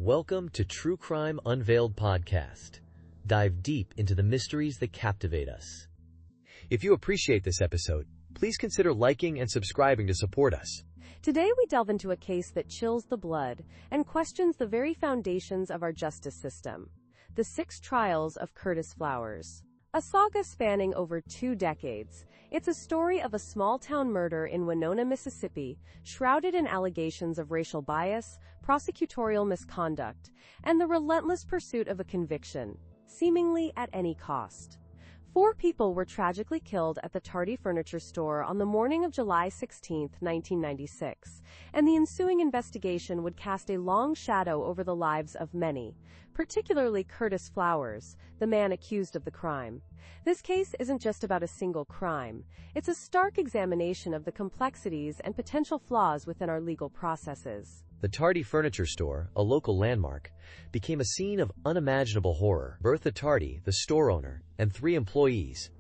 Welcome to TrueCrime Unveiled Podcast. Dive deep into the mysteries that captivate us. If you appreciate this episode, please consider liking and subscribing to support us. Today we delve into a case that chills the blood and questions the very foundations of our justice system. The 6 Trials of Curtis Flowers. A saga spanning over 2 decades, it's a story of a small-town murder in Winona, Mississippi, shrouded in allegations of racial bias, prosecutorial misconduct, and the relentless pursuit of a conviction, seemingly at any cost. 4 people were tragically killed at the Tardy Furniture store on the morning of July 16, 1996, and the ensuing investigation would cast a long shadow over the lives of many, particularly Curtis Flowers, the man accused of the crime. This case isn't just about a single crime. It's a stark examination of the complexities and potential flaws within our legal processes. The Tardy Furniture store, a local landmark, became a scene of unimaginable horror. Bertha Tardy, the store owner, and 3 employees,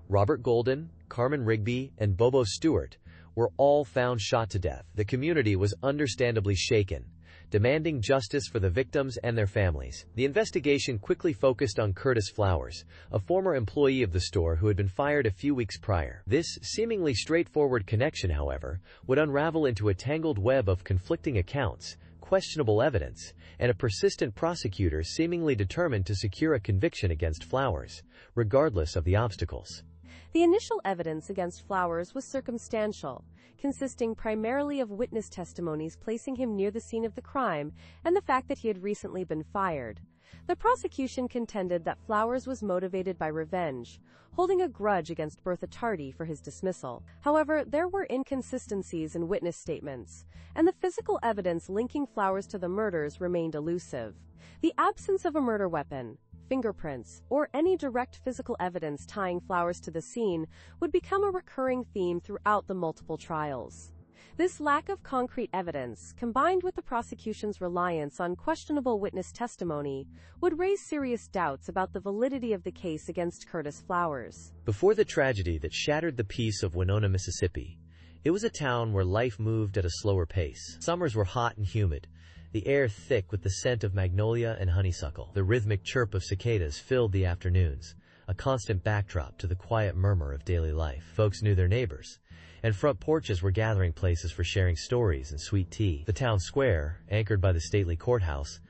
Robert Golden, Carmen Rigby, and Bobo Stewart, were all found shot to death. The community was understandably shaken, demanding justice for the victims and their families. The investigation quickly focused on Curtis Flowers, a former employee of the store who had been fired a few weeks prior. This seemingly straightforward connection, however, would unravel into a tangled web of conflicting accounts, questionable evidence, and a persistent prosecutor seemingly determined to secure a conviction against Flowers, regardless of the obstacles. The initial evidence against Flowers was circumstantial, consisting primarily of witness testimonies placing him near the scene of the crime and the fact that he had recently been fired. The prosecution contended that Flowers was motivated by revenge, holding a grudge against Bertha Tardy for his dismissal. However, there were inconsistencies in witness statements, and the physical evidence linking Flowers to the murders remained elusive. The absence of a murder weapon, fingerprints, or any direct physical evidence tying Flowers to the scene would become a recurring theme throughout the multiple trials. This lack of concrete evidence, combined with the prosecution's reliance on questionable witness testimony, would raise serious doubts about the validity of the case against Curtis Flowers. Before the tragedy that shattered the peace of Winona, Mississippi, it was a town where life moved at a slower pace. Summers were hot and humid, the air thick with the scent of magnolia and honeysuckle. The rhythmic chirp of cicadas filled the afternoons, a constant backdrop to the quiet murmur of daily life. Folks knew their neighbors, and front porches were gathering places for sharing stories and sweet tea. The town square, anchored by the stately courthouse,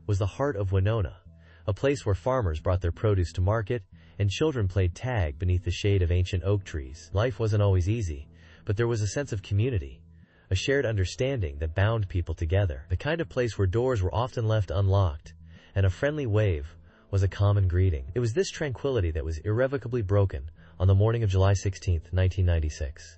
was the heart of Winona, a place where farmers brought their produce to market and children played tag beneath the shade of ancient oak trees. Life wasn't always easy, but there was a sense of community, a shared understanding that bound people together. The kind of place where doors were often left unlocked, and a friendly wave was a common greeting. It was this tranquility that was irrevocably broken on the morning of July 16, 1996.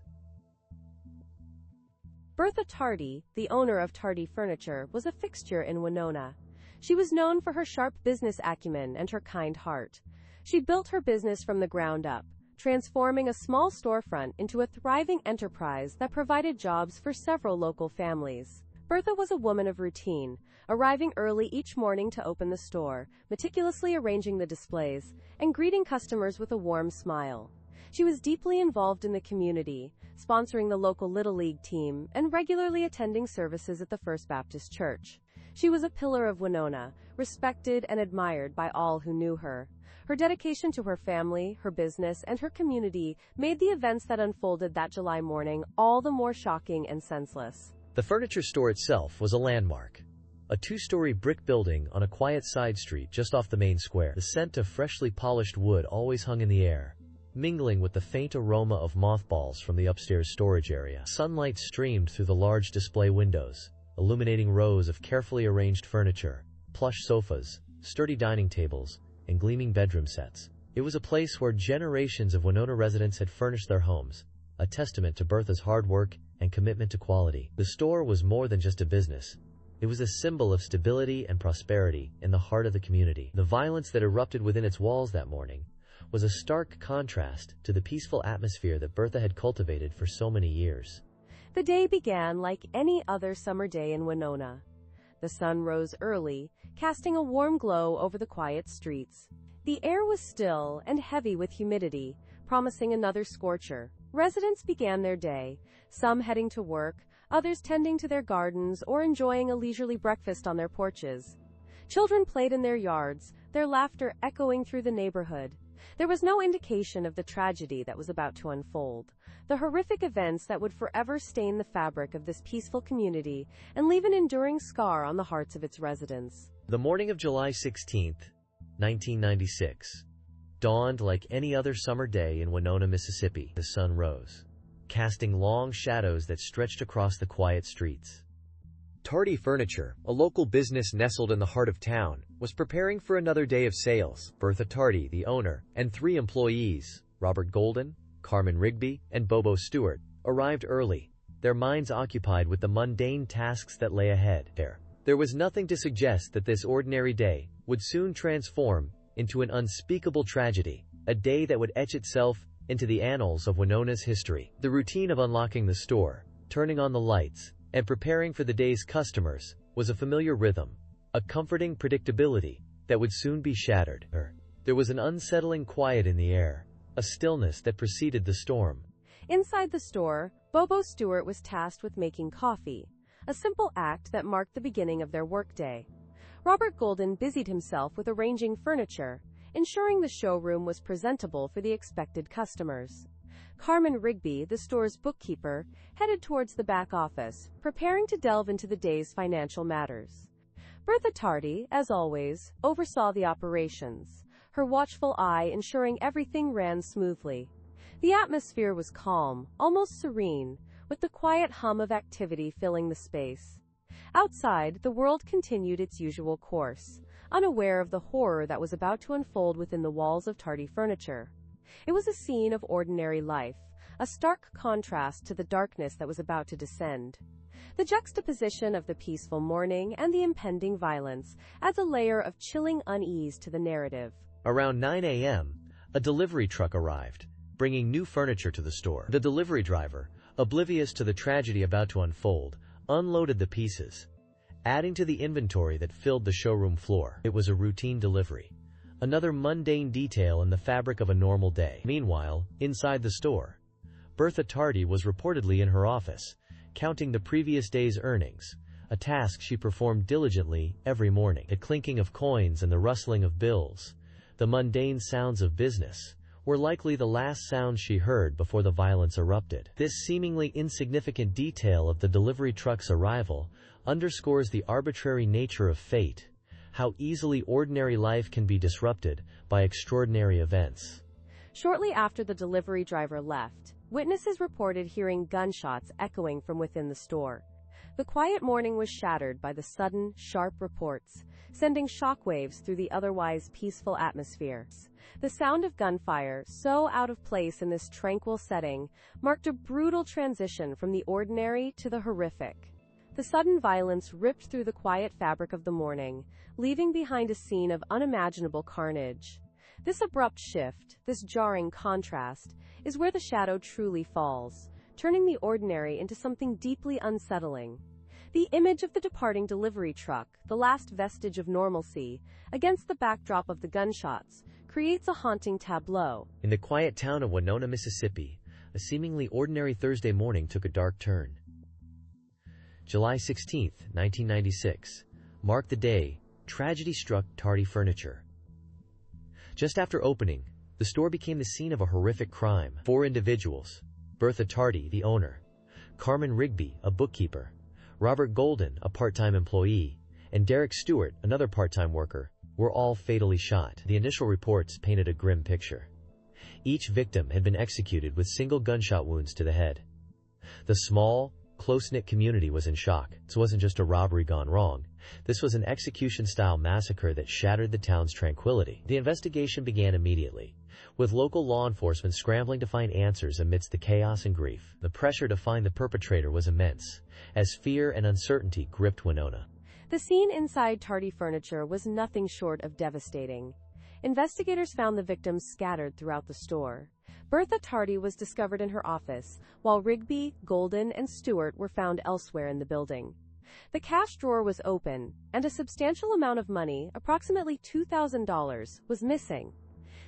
Bertha Tardy, the owner of Tardy Furniture, was a fixture in Winona. She was known for her sharp business acumen and her kind heart. She built her business from the ground up, transforming a small storefront into a thriving enterprise that provided jobs for several local families. Bertha was a woman of routine, arriving early each morning to open the store, meticulously arranging the displays, and greeting customers with a warm smile. She was deeply involved in the community, sponsoring the local Little League team and regularly attending services at the First Baptist Church. She was a pillar of Winona, respected and admired by all who knew her. Her dedication to her family, her business, and her community made the events that unfolded that July morning all the more shocking and senseless. The furniture store itself was a landmark. A 2-story brick building on a quiet side street just off the main square. The scent of freshly polished wood always hung in the air, mingling with the faint aroma of mothballs from the upstairs storage area. Sunlight streamed through the large display windows, illuminating rows of carefully arranged furniture, plush sofas, sturdy dining tables, and gleaming bedroom sets. It was a place where generations of Winona residents had furnished their homes, a testament to Bertha's hard work and commitment to quality. The store was more than just a business. It was a symbol of stability and prosperity in the heart of the community. The violence that erupted within its walls that morning was a stark contrast to the peaceful atmosphere that Bertha had cultivated for so many years. The day began like any other summer day in Winona. The sun rose early, casting a warm glow over the quiet streets. The air was still and heavy with humidity, promising another scorcher. Residents began their day, some heading to work, others tending to their gardens or enjoying a leisurely breakfast on their porches. Children played in their yards, their laughter echoing through the neighborhood. There was no indication of the tragedy that was about to unfold, the horrific events that would forever stain the fabric of this peaceful community and leave an enduring scar on the hearts of its residents. The morning of July 16, 1996, dawned like any other summer day in Winona, Mississippi. The sun rose, casting long shadows that stretched across the quiet streets. Tardy Furniture, a local business nestled in the heart of town, was preparing for another day of sales. Bertha Tardy, the owner, and 3 employees, Robert Golden, Carmen Rigby, and Bobo Stewart, arrived early, their minds occupied with the mundane tasks that lay ahead. There was nothing to suggest that this ordinary day would soon transform into an unspeakable tragedy, a day that would etch itself into the annals of Winona's history. The routine of unlocking the store, turning on the lights, and preparing for the day's customers was a familiar rhythm, a comforting predictability that would soon be shattered. There was an unsettling quiet in the air, a stillness that preceded the storm. Inside the store, Bobo Stewart was tasked with making coffee, a simple act that marked the beginning of their workday. Robert Golden busied himself with arranging furniture, ensuring the showroom was presentable for the expected customers. Carmen Rigby, the store's bookkeeper, headed towards the back office, preparing to delve into the day's financial matters. Bertha Tardy, as always, oversaw the operations, her watchful eye ensuring everything ran smoothly. The atmosphere was calm, almost serene, with the quiet hum of activity filling the space. Outside, the world continued its usual course, unaware of the horror that was about to unfold within the walls of Tardy Furniture. It was a scene of ordinary life, a stark contrast to the darkness that was about to descend. The juxtaposition of the peaceful morning and the impending violence adds a layer of chilling unease to the narrative. Around 9 a.m., a delivery truck arrived, bringing new furniture to the store. The delivery driver, oblivious to the tragedy about to unfold, unloaded the pieces, adding to the inventory that filled the showroom floor. It was a routine delivery, another mundane detail in the fabric of a normal day. Meanwhile, inside the store, Bertha Tardy was reportedly in her office, counting the previous day's earnings, a task she performed diligently every morning. The clinking of coins and the rustling of bills, the mundane sounds of business, were likely the last sounds she heard before the violence erupted. This seemingly insignificant detail of the delivery truck's arrival underscores the arbitrary nature of fate, how easily ordinary life can be disrupted by extraordinary events. Shortly after the delivery driver left, witnesses reported hearing gunshots echoing from within the store. The quiet morning was shattered by the sudden, sharp reports, sending shockwaves through the otherwise peaceful atmosphere. The sound of gunfire, so out of place in this tranquil setting, marked a brutal transition from the ordinary to the horrific. The sudden violence ripped through the quiet fabric of the morning, leaving behind a scene of unimaginable carnage. This abrupt shift, this jarring contrast, is where the shadow truly falls, turning the ordinary into something deeply unsettling. The image of the departing delivery truck, the last vestige of normalcy, against the backdrop of the gunshots, creates a haunting tableau. In the quiet town of Winona, Mississippi, a seemingly ordinary Thursday morning took a dark turn. July 16, 1996, marked the day tragedy struck Tardy Furniture. Just after opening, the store became the scene of a horrific crime. 4 individuals, Bertha Tardy, the owner, Carmen Rigby, a bookkeeper, Robert Golden, a part-time employee, and Derek Stewart, another part-time worker, were all fatally shot. The initial reports painted a grim picture. Each victim had been executed with single gunshot wounds to the head. The small, close-knit community was in shock. This wasn't just a robbery gone wrong. This was an execution-style massacre that shattered the town's tranquility. The investigation began immediately, with local law enforcement scrambling to find answers amidst the chaos and grief. The pressure to find the perpetrator was immense, as fear and uncertainty gripped Winona. The scene inside Tardy Furniture was nothing short of devastating. Investigators found the victims scattered throughout the store. Bertha Tardy was discovered in her office, while Rigby, Golden, and Stewart were found elsewhere in the building. The cash drawer was open, and a substantial amount of money, approximately $2,000, was missing.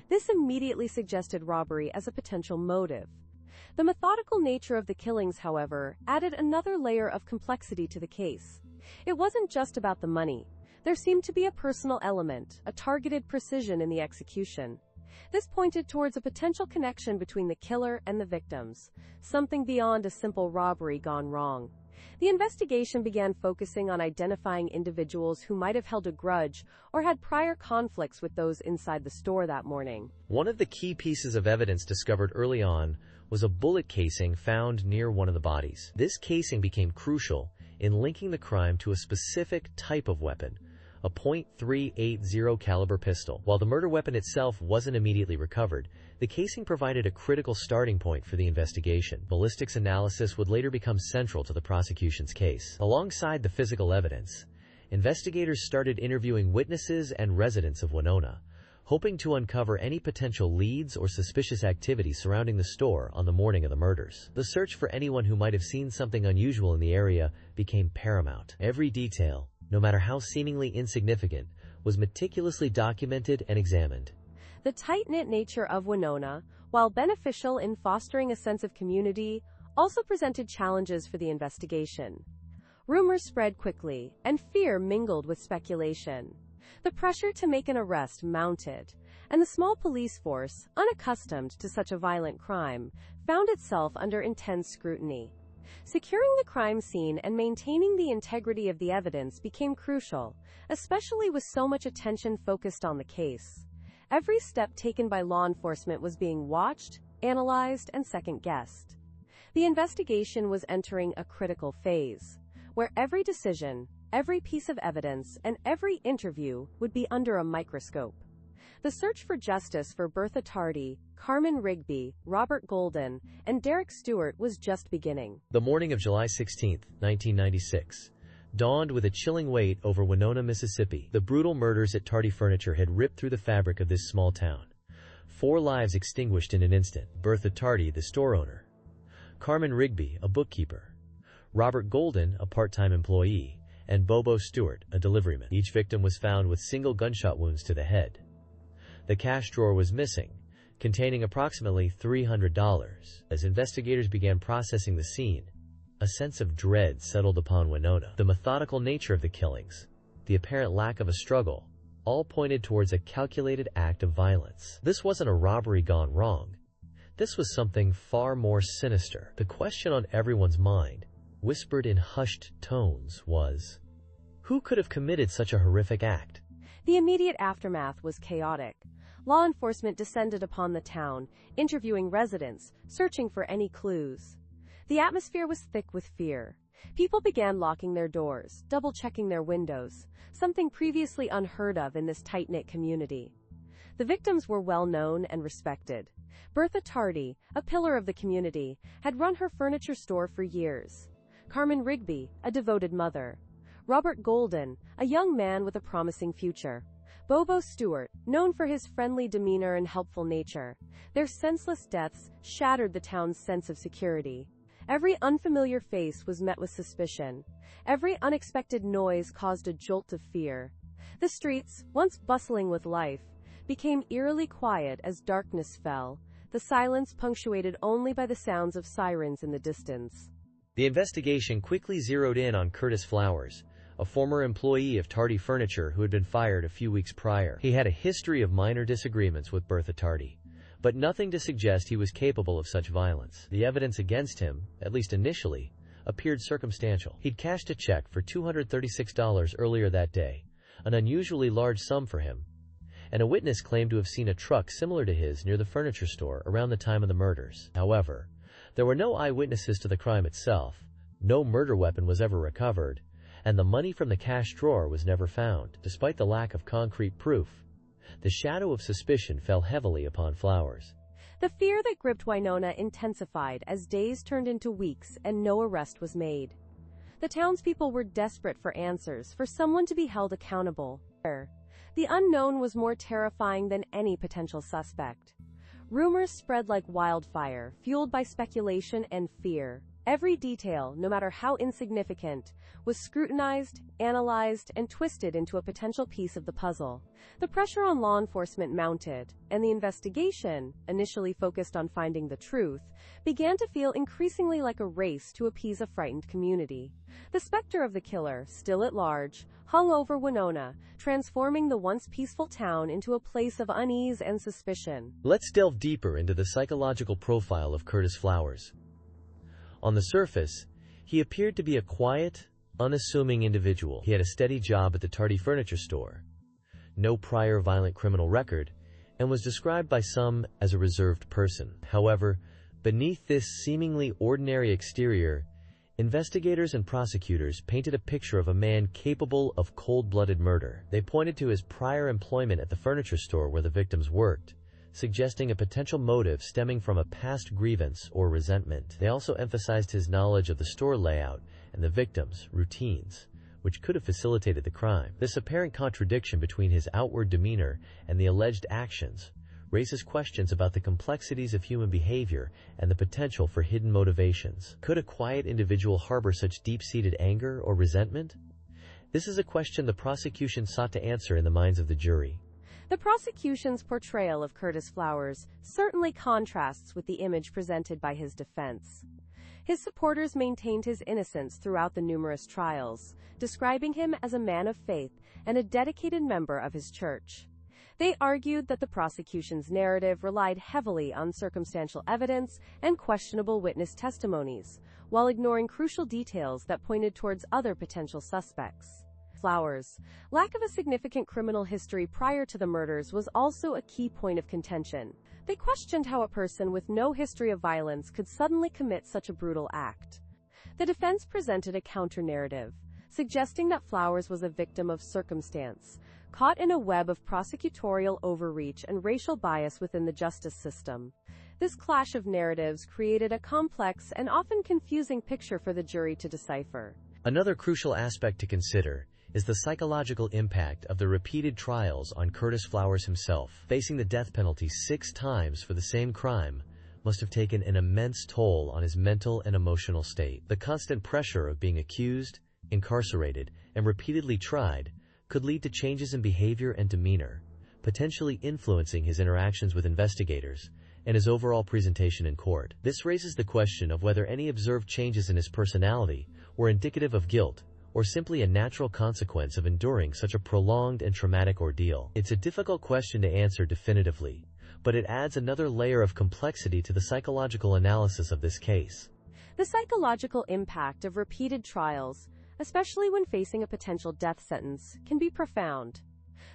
This immediately suggested robbery as a potential motive. The methodical nature of the killings, however, added another layer of complexity to the case. It wasn't just about the money. There seemed to be a personal element, a targeted precision in the execution. This pointed towards a potential connection between the killer and the victims, something beyond a simple robbery gone wrong. The investigation began focusing on identifying individuals who might have held a grudge or had prior conflicts with those inside the store that morning. One of the key pieces of evidence discovered early on was a bullet casing found near one of the bodies. This casing became crucial in linking the crime to a specific type of weapon, a .380 caliber pistol. While the murder weapon itself wasn't immediately recovered, the casing provided a critical starting point for the investigation. Ballistics analysis would later become central to the prosecution's case. Alongside the physical evidence, investigators started interviewing witnesses and residents of Winona, hoping to uncover any potential leads or suspicious activity surrounding the store on the morning of the murders. The search for anyone who might have seen something unusual in the area became paramount. Every detail, no matter how seemingly insignificant, was meticulously documented and examined. The tight-knit nature of Winona, while beneficial in fostering a sense of community, also presented challenges for the investigation. Rumors spread quickly, and fear mingled with speculation. The pressure to make an arrest mounted, and the small police force, unaccustomed to such a violent crime, found itself under intense scrutiny. Securing the crime scene and maintaining the integrity of the evidence became crucial, especially with so much attention focused on the case. Every step taken by law enforcement was being watched, analyzed, and second-guessed. The investigation was entering a critical phase, where every decision, every piece of evidence, and every interview would be under a microscope. The search for justice for Bertha Tardy, Carmen Rigby, Robert Golden, and Derek Stewart was just beginning. The morning of July 16, 1996, dawned with a chilling weight over Winona, Mississippi. The brutal murders at Tardy Furniture had ripped through the fabric of this small town. 4 lives extinguished in an instant. Bertha Tardy, the store owner; Carmen Rigby, a bookkeeper; Robert Golden, a part-time employee; and Bobo Stewart, a deliveryman. Each victim was found with single gunshot wounds to the head. The cash drawer was missing, containing approximately $300. As investigators began processing the scene, a sense of dread settled upon Winona. The methodical nature of the killings, the apparent lack of a struggle, all pointed towards a calculated act of violence. This wasn't a robbery gone wrong. This was something far more sinister. The question on everyone's mind, whispered in hushed tones, was, who could have committed such a horrific act? The immediate aftermath was chaotic. Law enforcement descended upon the town, interviewing residents, searching for any clues. The atmosphere was thick with fear. People began locking their doors, double-checking their windows, something previously unheard of in this tight-knit community. The victims were well-known and respected. Bertha Tardy, a pillar of the community, had run her furniture store for years. Carmen Rigby, a devoted mother. Robert Golden, a young man with a promising future. Bobo Stewart, known for his friendly demeanor and helpful nature. Their senseless deaths shattered the town's sense of security. Every unfamiliar face was met with suspicion. Every unexpected noise caused a jolt of fear. The streets, once bustling with life, became eerily quiet as darkness fell, the silence punctuated only by the sounds of sirens in the distance. The investigation quickly zeroed in on Curtis Flowers, a former employee of Tardy Furniture who had been fired a few weeks prior. He had a history of minor disagreements with Bertha Tardy, but nothing to suggest he was capable of such violence. The evidence against him, at least initially, appeared circumstantial. He'd cashed a check for $236 earlier that day, an unusually large sum for him, and a witness claimed to have seen a truck similar to his near the furniture store around the time of the murders. However, there were no eyewitnesses to the crime itself, no murder weapon was ever recovered, and the money from the cash drawer was never found. Despite the lack of concrete proof, the shadow of suspicion fell heavily upon Flowers. The fear that gripped Winona intensified as days turned into weeks and no arrest was made. The townspeople were desperate for answers, for someone to be held accountable. The unknown was more terrifying than any potential suspect. Rumors spread like wildfire, fueled by speculation and fear. Every detail, no matter how insignificant, was scrutinized, analyzed, and twisted into a potential piece of the puzzle. The pressure on law enforcement mounted, and the investigation, initially focused on finding the truth, began to feel increasingly like a race to appease a frightened community. The specter of the killer, still at large, hung over Winona, transforming the once peaceful town into a place of unease and suspicion. Let's delve deeper into the psychological profile of Curtis Flowers. On the surface, he appeared to be a quiet, unassuming individual. He had a steady job at the Tardy Furniture store, no prior violent criminal record, and was described by some as a reserved person. However, beneath this seemingly ordinary exterior, investigators and prosecutors painted a picture of a man capable of cold-blooded murder. They pointed to his prior employment at the furniture store where the victims worked, suggesting a potential motive stemming from a past grievance or resentment. They also emphasized his knowledge of the store layout and the victims' routines, which could have facilitated the crime. This apparent contradiction between his outward demeanor and the alleged actions raises questions about the complexities of human behavior and the potential for hidden motivations. Could a quiet individual harbor such deep-seated anger or resentment? This is a question the prosecution sought to answer in the minds of the jury. The prosecution's portrayal of Curtis Flowers certainly contrasts with the image presented by his defense. His supporters maintained his innocence throughout the numerous trials, describing him as a man of faith and a dedicated member of his church. They argued that the prosecution's narrative relied heavily on circumstantial evidence and questionable witness testimonies, while ignoring crucial details that pointed towards other potential suspects. Flowers' lack of a significant criminal history prior to the murders was also a key point of contention. They questioned how a person with no history of violence could suddenly commit such a brutal act. The defense presented a counter-narrative, suggesting that Flowers was a victim of circumstance, caught in a web of prosecutorial overreach and racial bias within the justice system. This clash of narratives created a complex and often confusing picture for the jury to decipher. Another crucial aspect to consider is the psychological impact of the repeated trials on Curtis Flowers himself. Facing the death penalty 6 times for the same crime must have taken an immense toll on his mental and emotional state. The constant pressure of being accused, incarcerated, and repeatedly tried could lead to changes in behavior and demeanor, potentially influencing his interactions with investigators and his overall presentation in court. This raises the question of whether any observed changes in his personality were indicative of guilt or simply a natural consequence of enduring such a prolonged and traumatic ordeal. It's a difficult question to answer definitively, but it adds another layer of complexity to the psychological analysis of this case. The psychological impact of repeated trials, especially when facing a potential death sentence, can be profound.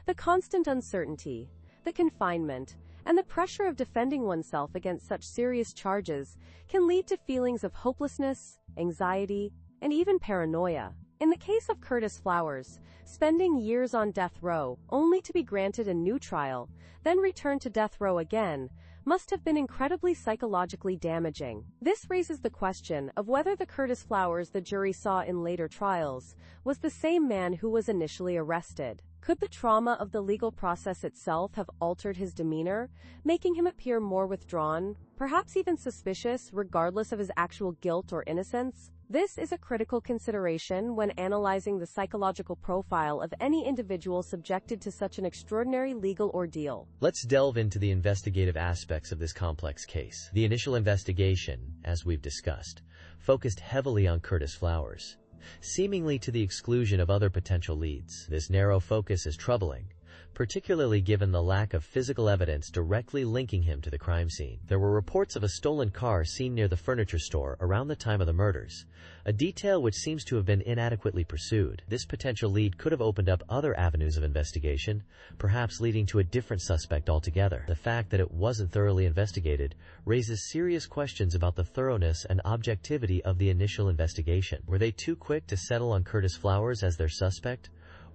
The constant uncertainty, the confinement, and the pressure of defending oneself against such serious charges can lead to feelings of hopelessness, anxiety, and even paranoia. In the case of Curtis Flowers, spending years on death row, only to be granted a new trial, then return to death row again, must have been incredibly psychologically damaging. This raises the question of whether the Curtis Flowers the jury saw in later trials was the same man who was initially arrested. Could the trauma of the legal process itself have altered his demeanor, making him appear more withdrawn, perhaps even suspicious, regardless of his actual guilt or innocence? This is a critical consideration when analyzing the psychological profile of any individual subjected to such an extraordinary legal ordeal. Let's delve into the investigative aspects of this complex case. The initial investigation, as we've discussed, focused heavily on Curtis Flowers, seemingly to the exclusion of other potential leads. This narrow focus is troubling, particularly given the lack of physical evidence directly linking him to the crime scene. There were reports of a stolen car seen near the furniture store around the time of the murders, a detail which seems to have been inadequately pursued. This potential lead could have opened up other avenues of investigation, perhaps leading to a different suspect altogether. The fact that it wasn't thoroughly investigated raises serious questions about the thoroughness and objectivity of the initial investigation. Were they too quick to settle on Curtis Flowers as their suspect,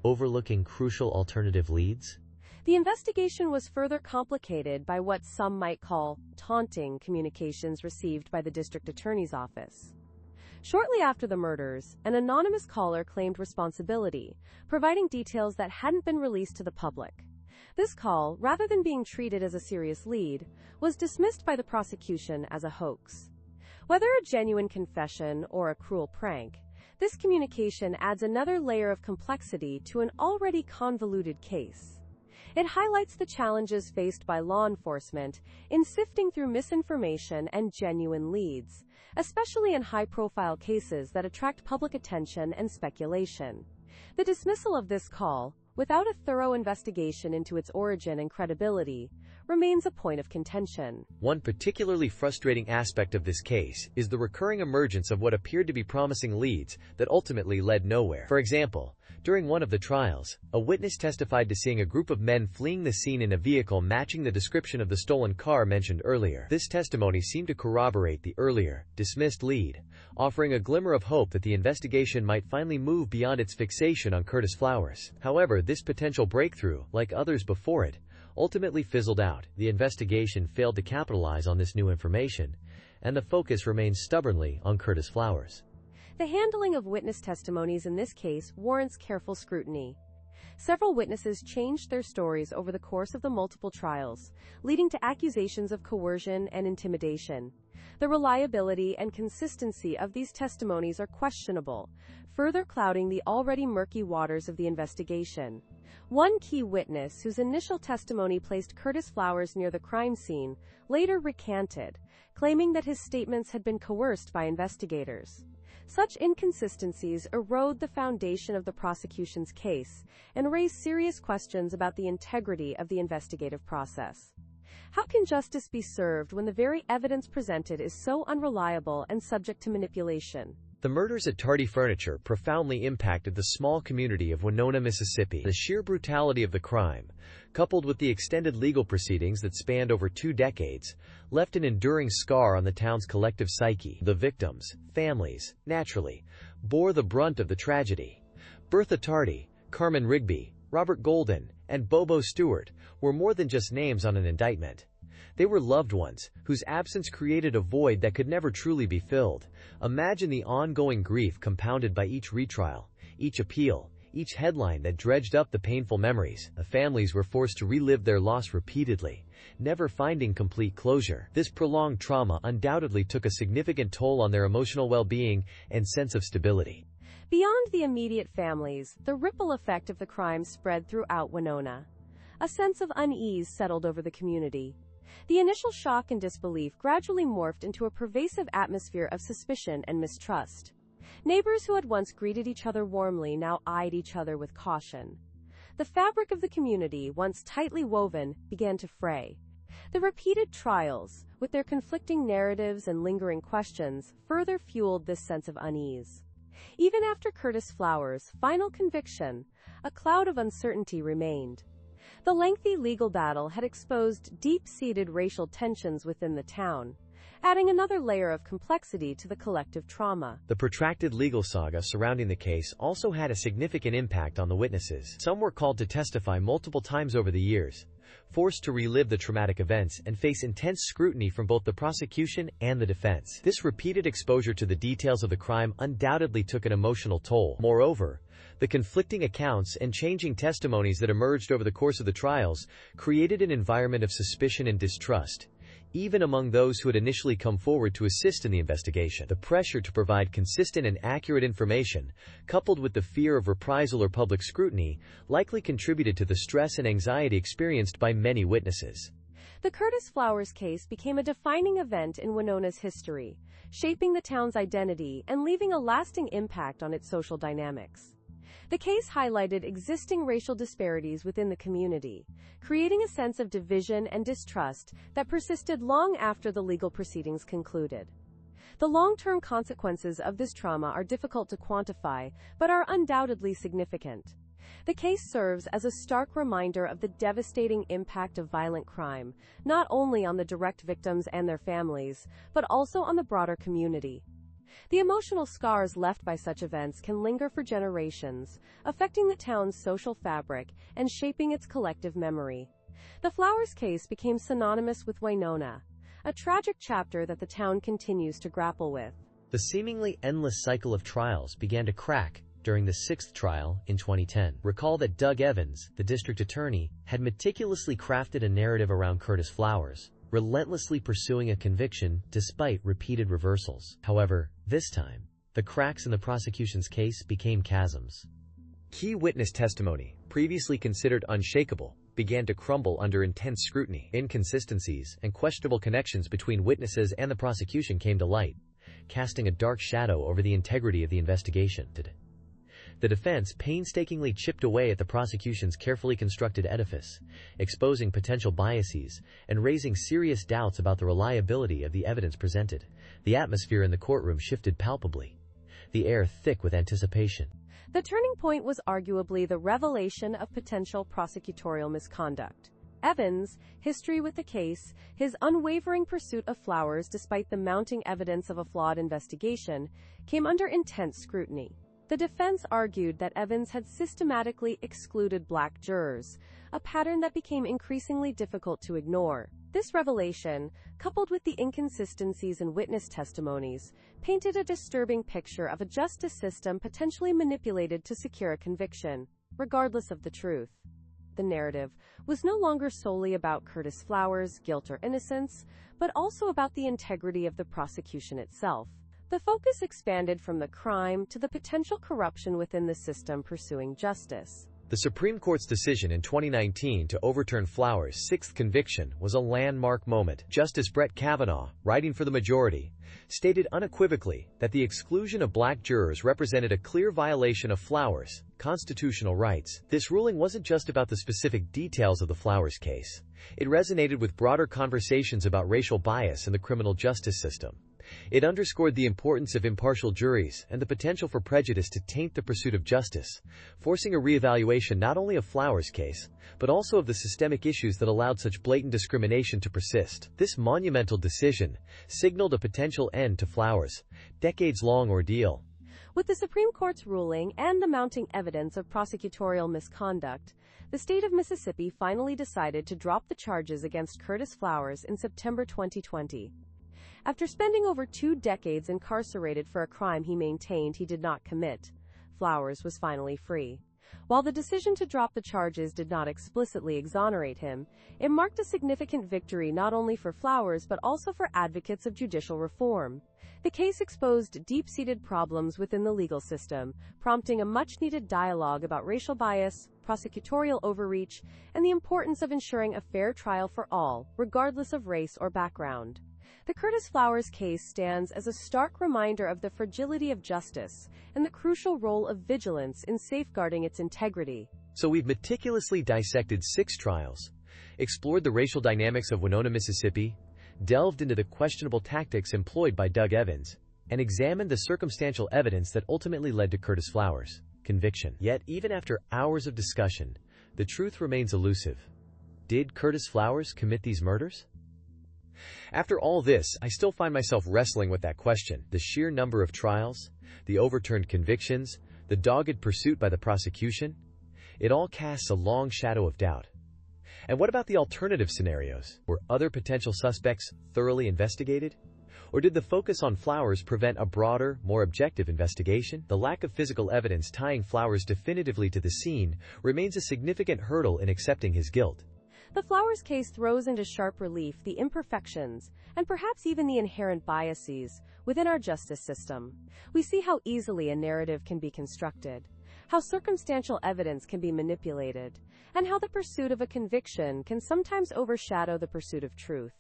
overlooking crucial alternative leads? The investigation was further complicated by what some might call taunting communications received by the district attorney's office. Shortly after the murders, an anonymous caller claimed responsibility, providing details that hadn't been released to the public. This call, rather than being treated as a serious lead, was dismissed by the prosecution as a hoax. Whether a genuine confession or a cruel prank, this communication adds another layer of complexity to an already convoluted case. It highlights the challenges faced by law enforcement in sifting through misinformation and genuine leads, especially in high-profile cases that attract public attention and speculation. The dismissal of this call, without a thorough investigation into its origin and credibility, remains a point of contention. One particularly frustrating aspect of this case is the recurring emergence of what appeared to be promising leads that ultimately led nowhere. For example, during one of the trials, a witness testified to seeing a group of men fleeing the scene in a vehicle matching the description of the stolen car mentioned earlier. This testimony seemed to corroborate the earlier, dismissed lead, offering a glimmer of hope that the investigation might finally move beyond its fixation on Curtis Flowers. However, this potential breakthrough, like others before it, ultimately fizzled out. The investigation failed to capitalize on this new information, and the focus remains stubbornly on Curtis Flowers. The handling of witness testimonies in this case warrants careful scrutiny. Several witnesses changed their stories over the course of the multiple trials, leading to accusations of coercion and intimidation. The reliability and consistency of these testimonies are questionable, further clouding the already murky waters of the investigation. One key witness, whose initial testimony placed Curtis Flowers near the crime scene, later recanted, claiming that his statements had been coerced by investigators. Such inconsistencies erode the foundation of the prosecution's case and raise serious questions about the integrity of the investigative process. How can justice be served when the very evidence presented is so unreliable and subject to manipulation? The murders at Tardy Furniture profoundly impacted the small community of Winona, Mississippi. The sheer brutality of the crime, coupled with the extended legal proceedings that spanned over 2 decades, left an enduring scar on the town's collective psyche. The victims, families, naturally, bore the brunt of the tragedy. Bertha Tardy, Carmen Rigby, Robert Golden, and Bobo Stewart were more than just names on an indictment. They were loved ones, whose absence created a void that could never truly be filled. Imagine the ongoing grief compounded by each retrial, each appeal, each headline that dredged up the painful memories. The families were forced to relive their loss repeatedly, never finding complete closure. This prolonged trauma undoubtedly took a significant toll on their emotional well-being and sense of stability. Beyond the immediate families, the ripple effect of the crime spread throughout Winona. A sense of unease settled over the community. The initial shock and disbelief gradually morphed into a pervasive atmosphere of suspicion and mistrust. Neighbors who had once greeted each other warmly now eyed each other with caution. The fabric of the community, once tightly woven, began to fray. The repeated trials, with their conflicting narratives and lingering questions, further fueled this sense of unease. Even after Curtis Flowers' final conviction, a cloud of uncertainty remained. The lengthy legal battle had exposed deep-seated racial tensions within the town, adding another layer of complexity to the collective trauma. The protracted legal saga surrounding the case also had a significant impact on the witnesses. Some were called to testify multiple times over the years, forced to relive the traumatic events and face intense scrutiny from both the prosecution and the defense. This repeated exposure to the details of the crime undoubtedly took an emotional toll. Moreover, the conflicting accounts and changing testimonies that emerged over the course of the trials created an environment of suspicion and distrust, even among those who had initially come forward to assist in the investigation. The pressure to provide consistent and accurate information, coupled with the fear of reprisal or public scrutiny, likely contributed to the stress and anxiety experienced by many witnesses. The Curtis Flowers case became a defining event in Winona's history, shaping the town's identity and leaving a lasting impact on its social dynamics. The case highlighted existing racial disparities within the community, creating a sense of division and distrust that persisted long after the legal proceedings concluded. The long-term consequences of this trauma are difficult to quantify, but are undoubtedly significant. The case serves as a stark reminder of the devastating impact of violent crime, not only on the direct victims and their families, but also on the broader community. The emotional scars left by such events can linger for generations, affecting the town's social fabric and shaping its collective memory. The Flowers case became synonymous with Winona, a tragic chapter that the town continues to grapple with. The seemingly endless cycle of trials began to crack during the 6th trial in 2010. Recall that Doug Evans, the district attorney, had meticulously crafted a narrative around Curtis Flowers, relentlessly pursuing a conviction despite repeated reversals. However, this time, the cracks in the prosecution's case became chasms. Key witness testimony, previously considered unshakable, began to crumble under intense scrutiny. Inconsistencies and questionable connections between witnesses and the prosecution came to light, casting a dark shadow over the integrity of the investigation. The defense painstakingly chipped away at the prosecution's carefully constructed edifice, exposing potential biases and raising serious doubts about the reliability of the evidence presented. The atmosphere in the courtroom shifted palpably, the air thick with anticipation. The turning point was arguably the revelation of potential prosecutorial misconduct. Evans' history with the case, his unwavering pursuit of Flowers despite the mounting evidence of a flawed investigation, came under intense scrutiny. The defense argued that Evans had systematically excluded black jurors, a pattern that became increasingly difficult to ignore. This revelation, coupled with the inconsistencies in witness testimonies, painted a disturbing picture of a justice system potentially manipulated to secure a conviction, regardless of the truth. The narrative was no longer solely about Curtis Flowers' guilt or innocence, but also about the integrity of the prosecution itself. The focus expanded from the crime to the potential corruption within the system pursuing justice. The Supreme Court's decision in 2019 to overturn Flowers' sixth conviction was a landmark moment. Justice Brett Kavanaugh, writing for the majority, stated unequivocally that the exclusion of black jurors represented a clear violation of Flowers' constitutional rights. This ruling wasn't just about the specific details of the Flowers case. It resonated with broader conversations about racial bias in the criminal justice system. It underscored the importance of impartial juries and the potential for prejudice to taint the pursuit of justice, forcing a reevaluation not only of Flowers' case, but also of the systemic issues that allowed such blatant discrimination to persist. This monumental decision signaled a potential end to Flowers' decades-long ordeal. With the Supreme Court's ruling and the mounting evidence of prosecutorial misconduct, the state of Mississippi finally decided to drop the charges against Curtis Flowers in September 2020. After spending over 2 decades incarcerated for a crime he maintained he did not commit, Flowers was finally free. While the decision to drop the charges did not explicitly exonerate him, it marked a significant victory not only for Flowers but also for advocates of judicial reform. The case exposed deep-seated problems within the legal system, prompting a much-needed dialogue about racial bias, prosecutorial overreach, and the importance of ensuring a fair trial for all, regardless of race or background. The Curtis Flowers case stands as a stark reminder of the fragility of justice and the crucial role of vigilance in safeguarding its integrity. So we've meticulously dissected 6 trials, explored the racial dynamics of Winona, Mississippi, delved into the questionable tactics employed by Doug Evans, and examined the circumstantial evidence that ultimately led to Curtis Flowers' conviction. Yet, even after hours of discussion, the truth remains elusive. Did Curtis Flowers commit these murders? After all this, I still find myself wrestling with that question. The sheer number of trials, the overturned convictions, the dogged pursuit by the prosecution, it all casts a long shadow of doubt. And what about the alternative scenarios? Were other potential suspects thoroughly investigated? Or did the focus on Flowers prevent a broader, more objective investigation? The lack of physical evidence tying Flowers definitively to the scene remains a significant hurdle in accepting his guilt. The Flowers case throws into sharp relief the imperfections, and perhaps even the inherent biases, within our justice system. We see how easily a narrative can be constructed, how circumstantial evidence can be manipulated, and how the pursuit of a conviction can sometimes overshadow the pursuit of truth.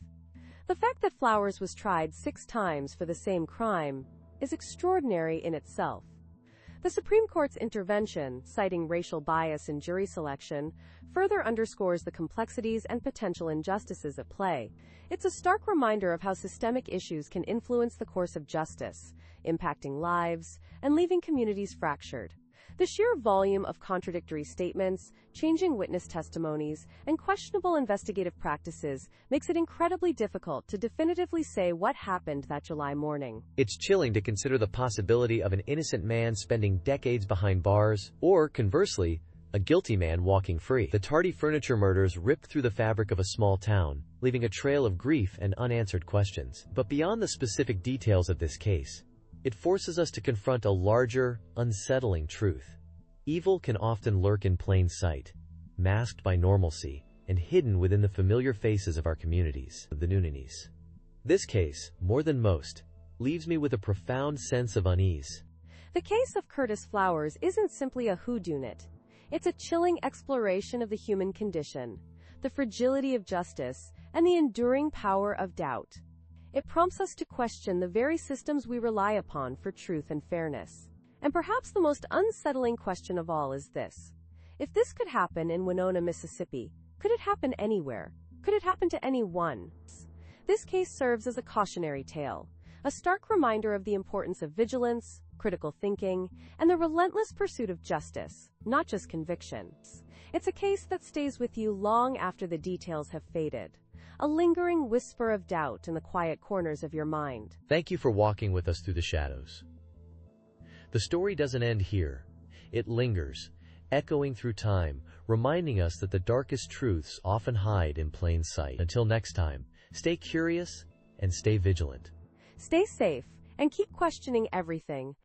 The fact that Flowers was tried 6 times for the same crime is extraordinary in itself. The Supreme Court's intervention, citing racial bias in jury selection, further underscores the complexities and potential injustices at play. It's a stark reminder of how systemic issues can influence the course of justice, impacting lives and leaving communities fractured. The sheer volume of contradictory statements, changing witness testimonies, and questionable investigative practices makes it incredibly difficult to definitively say what happened that July morning. It's chilling to consider the possibility of an innocent man spending decades behind bars, or, conversely, a guilty man walking free. The Tardy Furniture murders ripped through the fabric of a small town, leaving a trail of grief and unanswered questions. But beyond the specific details of this case, it forces us to confront a larger, unsettling truth. Evil can often lurk in plain sight, masked by normalcy, and hidden within the familiar faces of our communities, the Nunanis. This case, more than most, leaves me with a profound sense of unease. The case of Curtis Flowers isn't simply a whodunit. It's a chilling exploration of the human condition, the fragility of justice, and the enduring power of doubt. It prompts us to question the very systems we rely upon for truth and fairness. And perhaps the most unsettling question of all is this. If this could happen in Winona, Mississippi, could it happen anywhere? Could it happen to anyone? This case serves as a cautionary tale, a stark reminder of the importance of vigilance, critical thinking, and the relentless pursuit of justice, not just convictions. It's a case that stays with you long after the details have faded, a lingering whisper of doubt in the quiet corners of your mind. Thank you for walking with us through the shadows. The story doesn't end here. It lingers, echoing through time, reminding us that the darkest truths often hide in plain sight. Until next time, stay curious and stay vigilant. Stay safe and keep questioning everything,